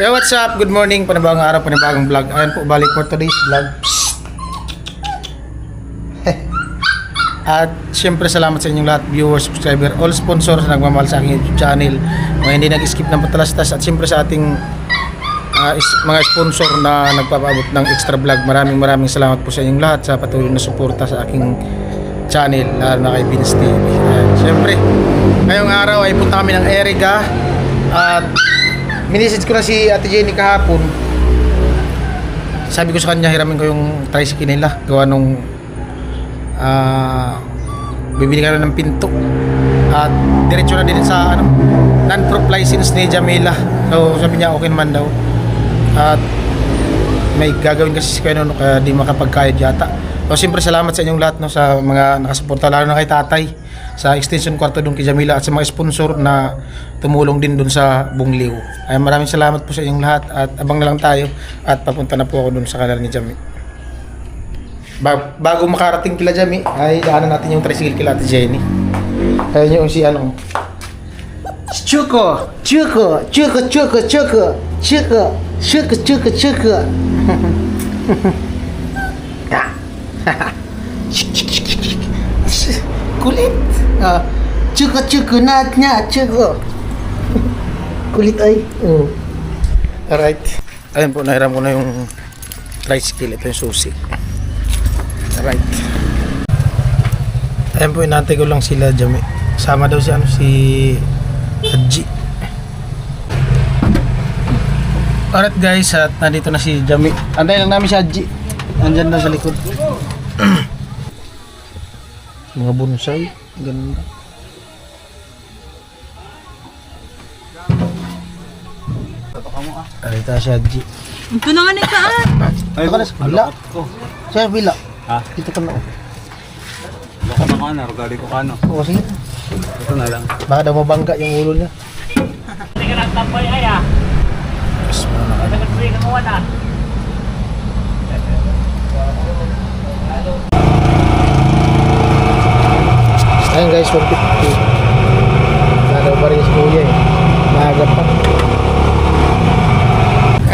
Hey, what's up? Good morning. Panibagong araw, panibagong vlog. Ayan po, balik for today's vlog. At syempre salamat sa inyong lahat, viewers, subscriber, all sponsors na nagmamahal sa aking YouTube channel. Mga hindi nag-skip ng patalastas at syempre sa ating mga sponsor na nagpapaabot ng extra vlog. Maraming salamat po sa inyong lahat sa patuloy na suporta sa aking channel, lalo na kay Vince TV. Ayan. Syempre, ngayong araw ay punta kami ng Erica at minisage ko na si Ate Jenny kahapon. Sabi ko sa kanya, hiramin ko yung tricycle nila. Gawa nung bibili ka na ng pinto. At diretso na din sa non-prop license ni Jamila. So sabi niya okay naman daw. At may gagawin kasi si Kuya Nono kaya di makapagkayod yata. So siyempre salamat sa inyong lahat sa mga nakasuporta, lalo na kay Tatay sa extension kwarto doon kay Jamila at sa mga sponsor na tumulong din doon sa Bungliw. Ay maraming salamat po sa inyong lahat at abang na lang tayo at papunta na po ako doon sa kanal ni Jami. Bago makarating kila Jami ay daanan natin yung tricycle kila Ate Jenny. Ayun yung si Chuko. Kulit. Chuko natnya chuko. Kulit ay. Alright. Ayun po, nahiram ko na yung tricycle. Ito yung susi. Alright. Ayun po, inantay ko lang sila Jami. Sama daw si Haji. Alright guys, at nandito na si Jami. Antay lang namin si Haji. Andyan na sa likod. Mga bonsai. Ganda. Ay, ito si Haji. Ito na nga kaan. Ay, ito ka na sa bila. Sa bila. Ha? Dito ka na. Baka na kana, rugari ko kano. Oo, sige. Ito na lang. Baka daw mabangga yung ulo niya. Hindi ka nagtampay ay ah. Mas muna ka. Nagtampay ka mo na. Ayun guys, 150. Nadaw pa rin si Kuya eh. Maaga pa.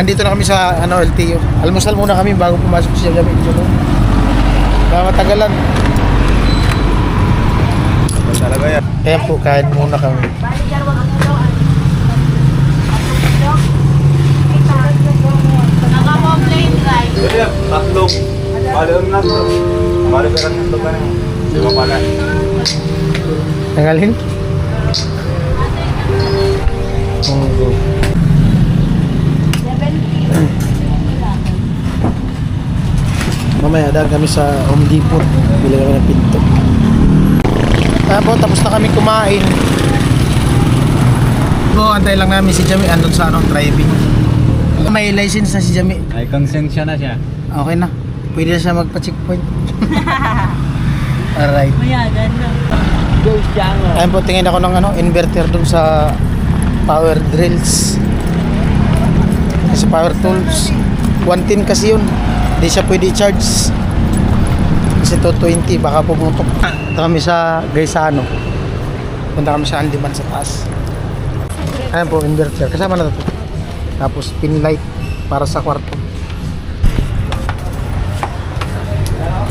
Andito na kami sa LTO. Almusal muna kami bago pumasok siya kami dito. Baka matagalan. Talaga yan. Kaya po, kain muna kami. Naka-complain guys. Sige, tatlong. Bali ang nato. Bali pera ng ito ka na. Di ba pala? Tangalin? Munggo. Mamaya dahil kami sa Home Depot. Bili kami ng pinto. Tapos na kami kumain. So, antay lang namin si Jami andun sa driving. May license na si Jami. Ay, konsensya na siya. Okay na. Pwede na siya magpa-checkpoint. Alright. Mayagan na. Ayun po, tingin ako ng inverter dun sa power drills. Kasi power tools. 110 kasi yun. Hindi siya pwede i-charge. Kasi 220, baka pumutok. Punta kami sa Gaisano. Punta kami sa Andiman sa taas. Ayun po, inverter. Kasama na ito. Tapos pin light para sa kwarto.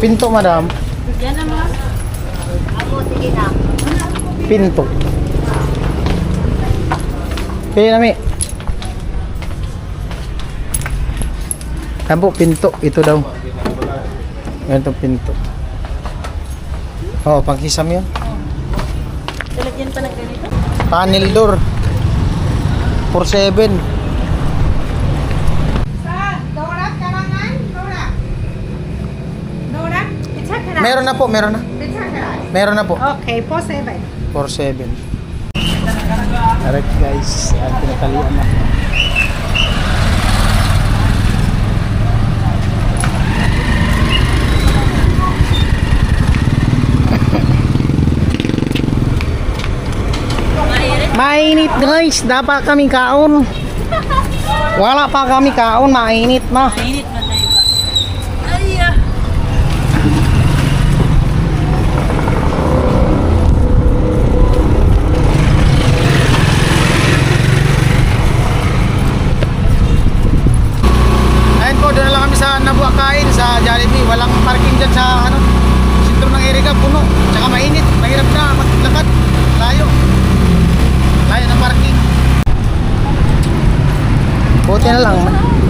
Pinto, madam. Yan naman. Ako, sige na. Pinto. Pili nami. Ayan po, pinto. Ito daw. Ayan itong pinto. Oo, pangkisam yun. Talagyan pa ng ganito? Panel door. 4.7. Donut karangan? Donut? Donut? Pizza karangan? Meron na po, meron na. Pizza karangan? Meron na po. Okay, po 7. 4.7. Alright guys, at pinatalian na. Mainit guys, dapat kami kaon. Wala pa kami kaon, mainit na. Mainit man tayo ba? Ay, sa Nabua kain sa Jollibee, walang parking dyan sa ano, sentro ng Erika, puno. Tsaka mainit, mahirap na maglakad. Layo. Layo ng parking. Buti na lang.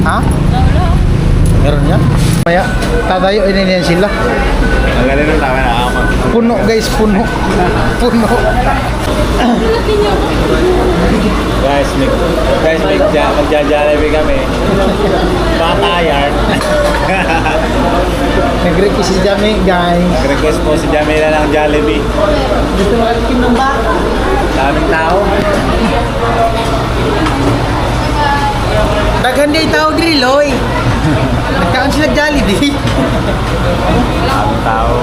Ha? Wala. Meron yan? Kaya tatayo yan sila. Ang galing ng tama na ako. Puno guys, puno. Puno. Guys, magja-Jollibee kami. Patayar. Nag-request si Jamie guys. Nag-request po si Jamila ng Jollibee. Dito malaking ng ba? Daming tao. Daghan day tao diri loy. Nagkaan sila Jollibee. Daming tao.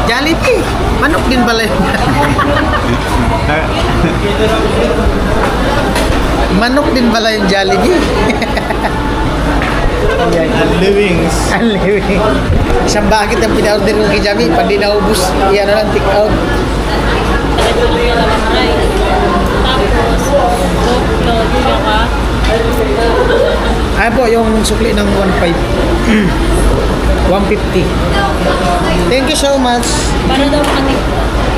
Jollibee. Manok din pala yun. Manok din pala yung Jollibee. Livings. Ang living. Isang bakit ang pina-order mo kay Jamie. Pag di naubos, iyan na lang, take out. Tapos, coke, tsaka, Ayan po, yung sukli ng 1.5. 150. Thank you so much. para daw kami.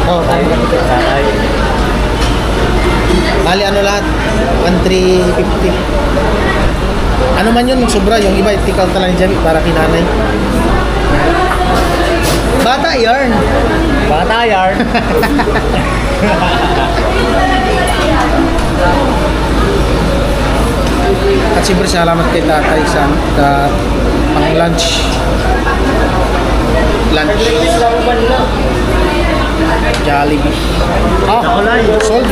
Oh, tayo. Sanay. Bali ano lahat? 1,350. Ano man yun, sobra. Yung iba, take out na lang ni Jamie para kinanay. Bata yarn. Patayar. At siyempre salamat kay tatay sa pang lunch. Lunch. Jollibee. Sold.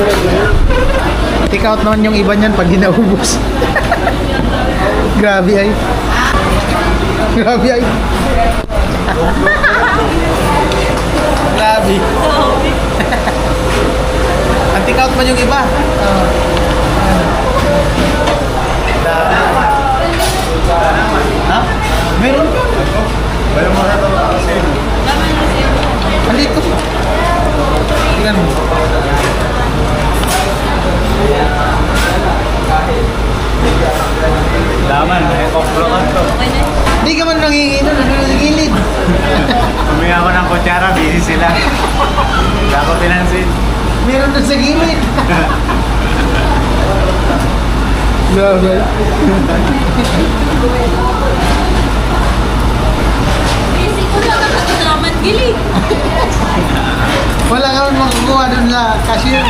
Take out naman yung iba niyan pag di naubos. Grabe ay. Grabe ay. Grabe. Ang take out man yung iba. Ha? Meron ka? Bayo mo na ito kasi. Andito. Tingnan mo. Daman, may koklokan to. Hindi ka man nangingi nun. Ano sa gilid? Huminga ako ng kutsara, busy sila. Hindi ako pinansin. Meron doon sa gilid. Grabe. Busy ko na nakakasalamat gili. Wala ka man makakuha doon sa cashier.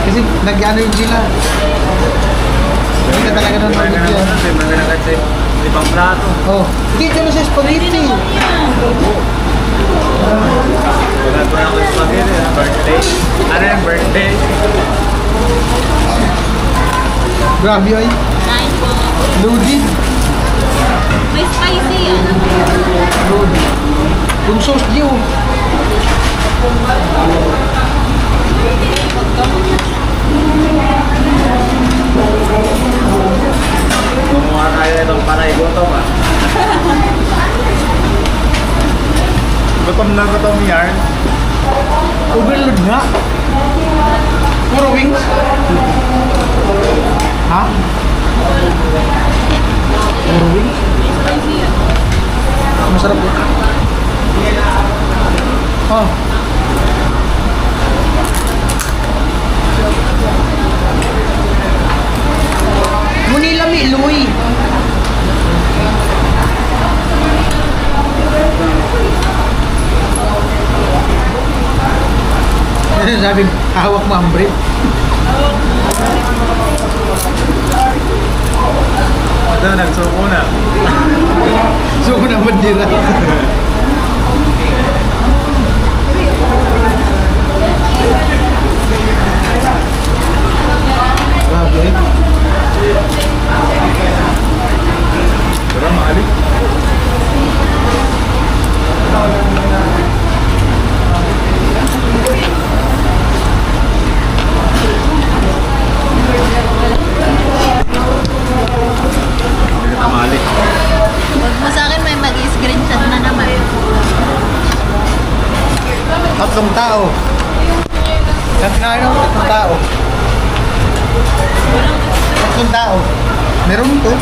Kasi nag-ano yun sila. Hindi ka talaga doon Pwede na mag-bigyan. naman, may maganagat sa ibang plato. Oh, dito na sa spaghetti. Wala ko na ako yung spaghetti, birthday. Ano yung birthday? Grabe ay. Nice po. Loaded. May spicy yan. Loaded. Kung sauce diyo. Kumuha tayo itong panay gutom ah. Gutom na gutom yarn. Overload nga. Puro wings. Ha? Puro wings? Masarap yun. Oh. Munila mi Louie. Sabi, hawak mo ang brief. Ito, nagsuko na. So, na bandira. Grabe. Pero maalik. Hindi na maalik. Huwag mo sa akin may mag-screenshot na naman. Tatlong tao. Tatlong tao. Tatlong tao. Meron to.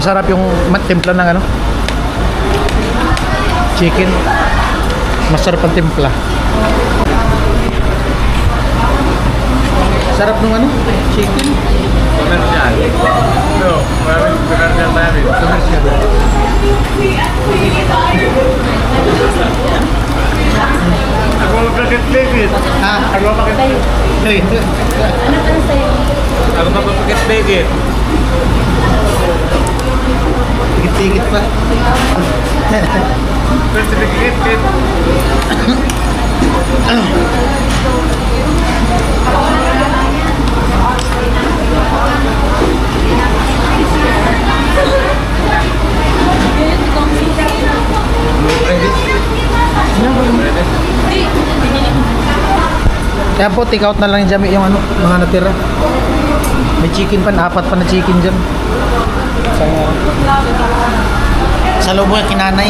Masarap yung timpla ng ano? Chicken. Masarap ang timpla. Sarap nung ano? Chicken. Komersyal. No, maraming komersyal tayo. Commercial. Ako magpakit-bakit. Ah, Ako magpakit-bakit. hey. Ako magpakit-bakit. Tigit-tigit pa. Pagkit-bakit. Kaya po, take out na lang yung Jami yung ano, mga natira. May chicken pa, 4 pa na chicken dyan. Sa lobo yung kinanay.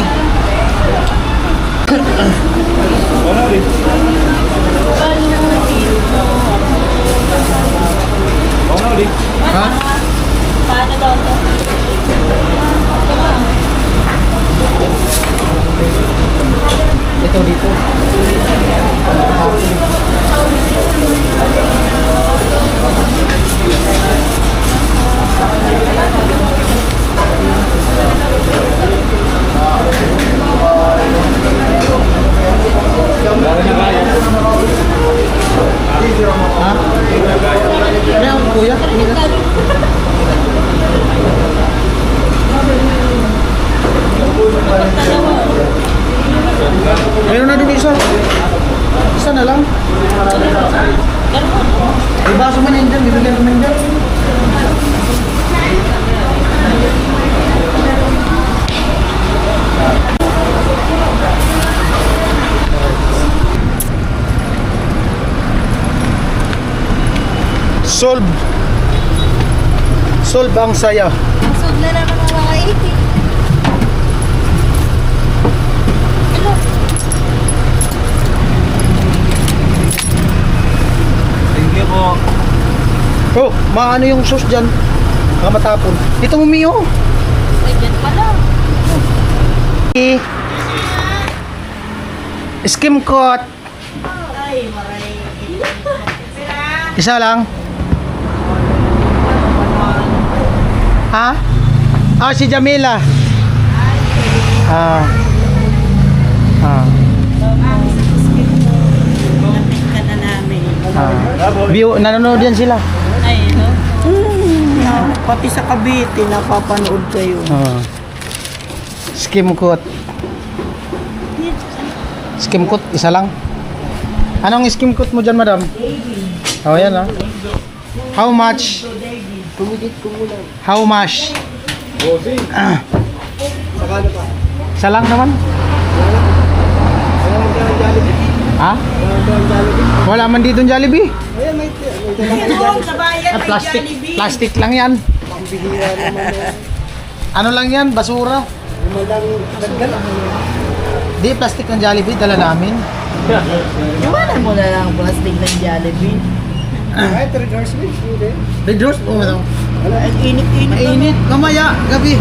Ano rin? Ano rin? Ha? Paano daw to? Ito dito. Ha? Meron kuya? Meron na din isa. Isa na lang. May baso man yan dyan. Bibigyan ko man dyan. Solve. Solve ang saya. Busog na naman ang mga itik. Hello. Thank you po. Oh, maano yung sauce dyan? Baka matapon. Dito humiyo. Ay, dyan pala. Skim coat. Ay, maray. Isa lang. Ha? Ah, si Jamila. Ah. Ah. Lapit ka na namin. View, nanonood yan sila. Ay, no? Pati sa Cavite, napapanood kayo. Ah. Skim coat. Skim coat, isa lang. Anong skim coat mo dyan, madam? Oh, yan ah. How much? How much? Ah. Isa lang naman. Ha? Wala man dito Jollibee. Ah, plastic. Plastic lang yan. Ano lang yan? Basura. Di, plastic ng Jollibee. Dala namin. Iwanan mo na lang ang plastic ng Jollibee. Red Rose? Oo, madam. Ang init-init. Mainit. Mamaya, gabi.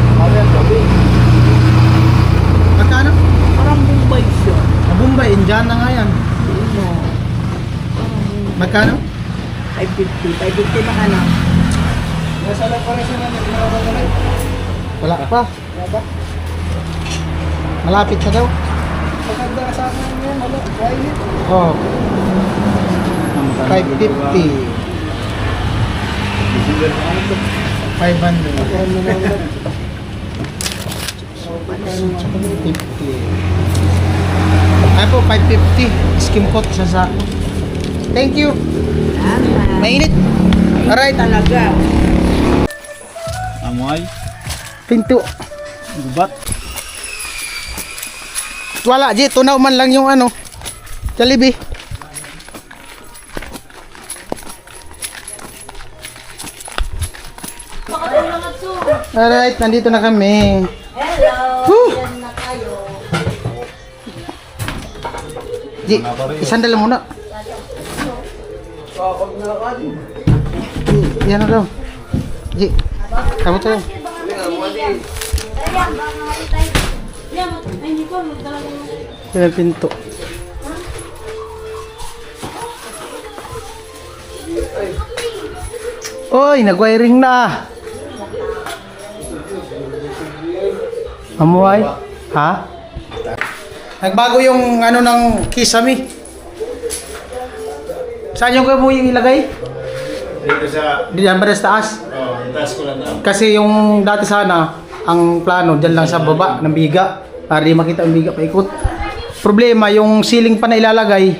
Magkano? Parang Bombay siya. Bombay, Indian na nga yan. Magkano? 550. 550 na ka na. Wala pa. Malapit na daw. Oh. 550. 500. Ay po, 550. Skim coat sa sako. Thank you. Mainit. Alright. Talaga. Amoy. Pinto. Gubat. Wala, Ji. Tunaw man lang yung ano. Jollibee. Alright, nandito na kami. Hello. Ji, isandal muna. Yan na daw. Ji, kamu tayo. Yan ang pinto. Oy, nag-wiring na. Amuay? Ha? Nagbago yung ano ng kisame. Saan yung mo yung ilagay? Dito sa... Diyan ba sa taas? Oh, yung taas ko lang na. Kasi yung dati sana, ang plano dyan lang sa baba ng biga. Para di makita ang biga paikot. Problema, yung ceiling pa na ilalagay,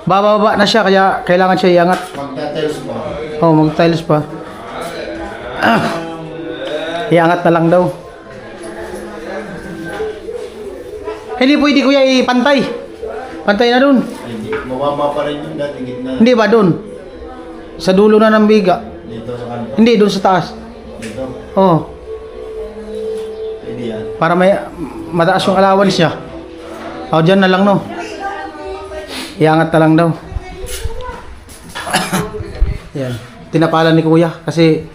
bababa na siya kaya kailangan siya iangat. Magta-tiles mo. Oh, mag-tiles pa. Iangat na lang daw. Hindi pwede kuya ipantay. Pantay na dun. Hindi. Mababa pa rin yung dating gitna. Hindi ba dun? Sa dulo na ng biga. Dito sa kanto. Hindi, dun sa taas. Dito. Oh, Hindi yan. para may mataas yung allowance niya. Oh, dyan na lang no. Iangat na lang daw. Yan. Tinapalan ni kuya kasi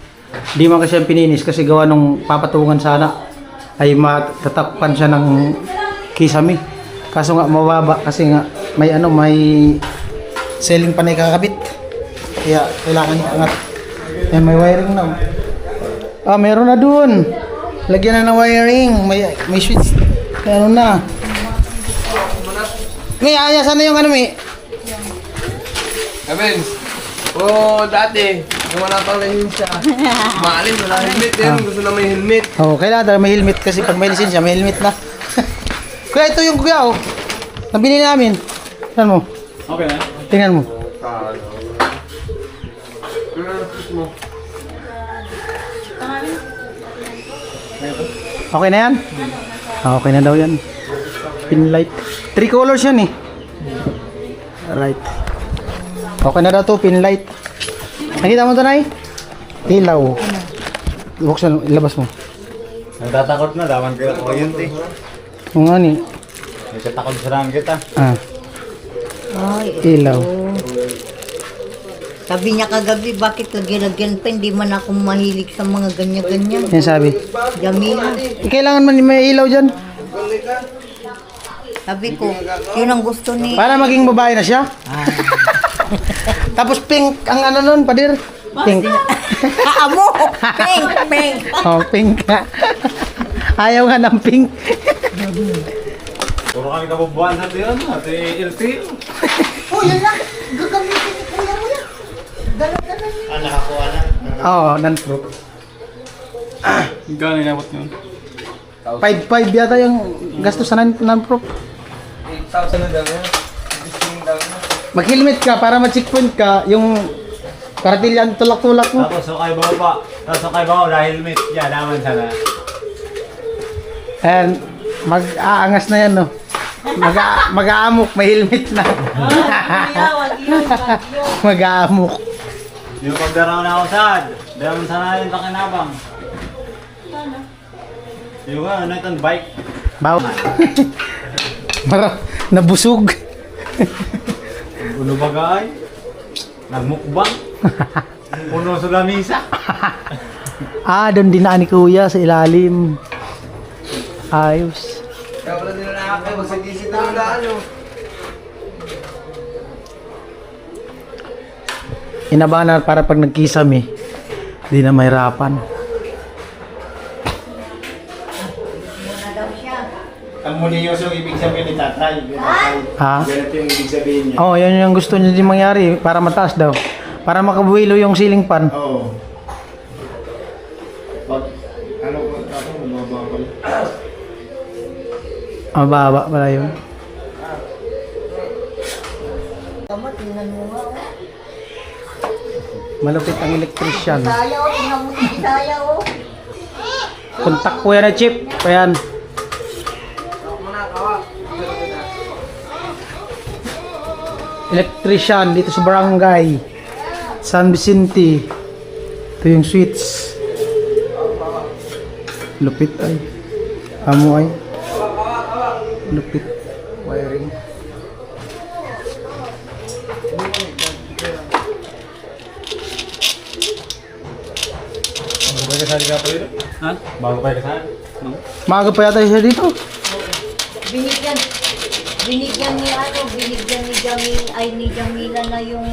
di man kasi pininis kasi gawa nung papatungan sana ay matatakpan siya ng kisame. Kaso nga mababa kasi nga may ano may ceiling pa na ikakabit. Kaya kailangan niya angat. Yan, may wiring na. Ah, meron na dun. Lagyan na ng wiring. May switch. Meron na. May ayasan na yung ano may. Amen. Dati, nung wala pang lisensya, maalim, wala helmet yan. Gusto na may helmet. Oh, kailangan talaga may helmet kasi pag may lisensya, may helmet na. Kuya, ito yung kuya oh. Nabili namin. Tingnan mo. Okay na? Tingnan mo. Okay na yan? Okay na daw yan. Pin light. 3 colors yan eh. Right. Okay na daw to, pin light. Nakita mo ito, Nay? Ilaw. Buksan, ilabas mo. Nagtatakot na. Daman kita ko yun, te. Oo nga ni. Nagtatakot sa lang kita. Ah, Ay, ilaw. sabi niya kagabi, bakit lagyan pa? Hindi man ako mahilig sa mga ganyan-ganyan. Yan sabi. Jamila. Kailangan man may ilaw dyan. Sabi ko, yun ang gusto ni... Para maging babae na siya. Tapos pink ang ano nun, padir. Pink. Amo! Pink! Pink! Oh, pink ka. Ayaw nga ng pink. Puro kami kabubuan sa tiyan. Ate LT. Oh, yan lang! Gagamitin ni kuya mo yan! Dala-dala niya. Nakakuha na. Oo, non-proof. Gano'n inabot yun? 5.5 yata yung gastos sa non-proof. 8,000 na daw yan. 15 daw yan. Mag-helmet ka para ma-checkpoint ka yung karatilyan tulak-tulak mo. Tapos okay ba pa? Tapos okay ba dahil helmet? Yan, naman sana. And mag-aangas na yan, no? Mag-aamok, may helmet na. Mag-aamok. Yung pagdaraw na ako sad. Daman sana yung pakinabang. Yung ano itong bike. Baw. Nabusog. Uno bagay. Nagmukbang. Puno sa lamisa. Ah, doon dinaan ni kuya sa ilalim. Ayos. Kaya pala din na nakakay, magsagisi na lang ano. Inabahan na para pag nagkisame, di na mahirapan. Ang muli yung ibig sabihin ni tatay. Ha? Ganito yung ibig sabihin niya. Oh, yan yung gusto niya din mangyari para mataas daw. Para makabuhilo yung ceiling fan. Oo. Pag ano ako mababa pala. Mababa pala yun. Tama, tingnan mo nga. Malupit ang electrician. Saya o, tingnan mo si Saya o. Kontak po yan na chip. Ayan. Electrician dito sa barangay San Vicente. Ito yung switch. Lupit ay. Amo ay. Lupit. Wiring. Bagay sa liga pa yun. Bago pa yung kasal? Maaga pa yata siya dito. Binigyan ni Jamila na yung...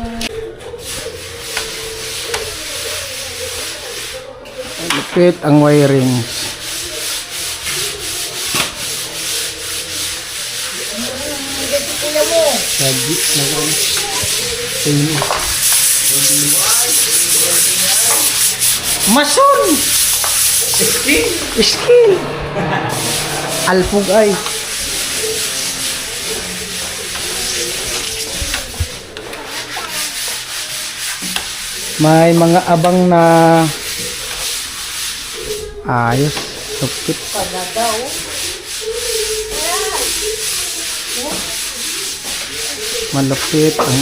Lupit ang wiring. Lagi na ko. Mason! Skill! Alpug ay. May mga abang na ayos. Lupit. Malupit ang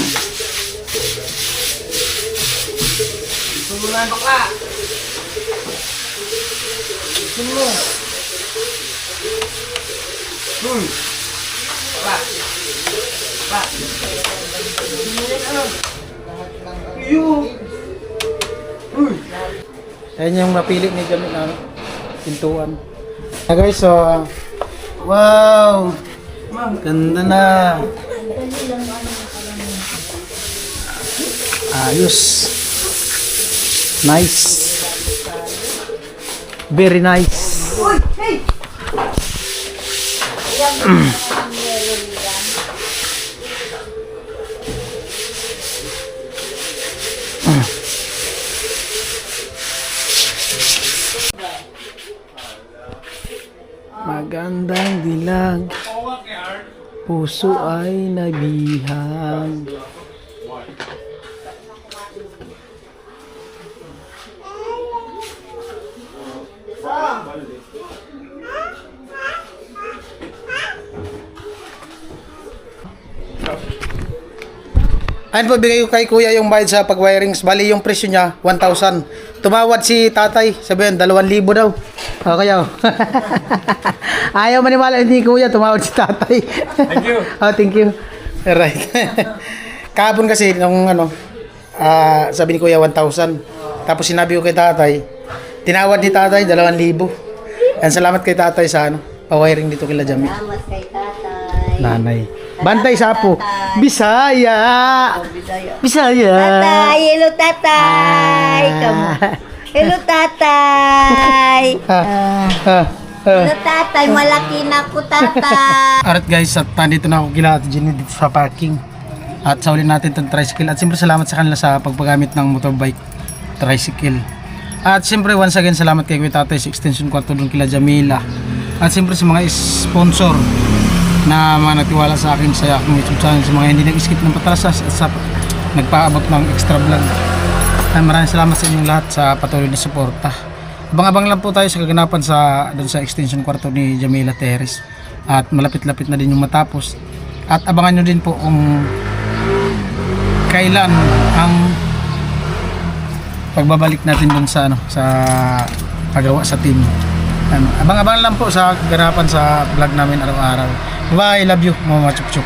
ayan yung napili ni Jamil na pintuan. Guys, so wow, ganda na. Ayos. Nice. Very nice. Magandang dilag, puso ay nabihag. Ayun po, bigay ko kay kuya yung bayad sa pag-wirings. Bali yung presyo niya, 1,000. Tumawad si tatay, sabihin, 2,000 daw. O, kaya. Ayaw maniwala ni kuya, tumawad si tatay. Thank you. Oh, thank you. Alright. Kahapon kasi, nung sabi ni kuya, 1,000. Tapos sinabi ko kay tatay, tinawad ni tatay, 2,000. And salamat kay tatay sa pa-wiring dito kila Jamil. Salamat kay tatay. Nanay. Bantay sa apo. Tatay. Bisaya. Bisaya. Bisaya. Tatay, hello tatay. Kamu. Hello tatay. Hello tatay, malaki na ako tatay. Alright guys, at nandito na ako kila Ate Jenny dito sa parking. At sa ulit natin itong tricycle. At siyempre salamat sa kanila sa pagpagamit ng motorbike tricycle. At siyempre once again salamat kay Kuya Tatay sa extension kwarto doon kila Jamila. At siyempre sa mga sponsor na mga nagtiwala sa akin sa aking YouTube channel, sa mga hindi nag-skip ng patrasas at sa nagpaabot ng extra vlog. At maraming salamat sa inyong lahat sa patuloy na suporta. Abang-abang lang po tayo sa kaganapan doon sa extension kwarto ni Jamila Terrace. At malapit-lapit na din yung matapos. At abangan nyo din po kung kailan ang pagbabalik natin doon sa sa paggawa sa team. Abang-abang lang po sa kaganapan sa vlog namin araw-araw. Bye, love you, Mama Chup Chup.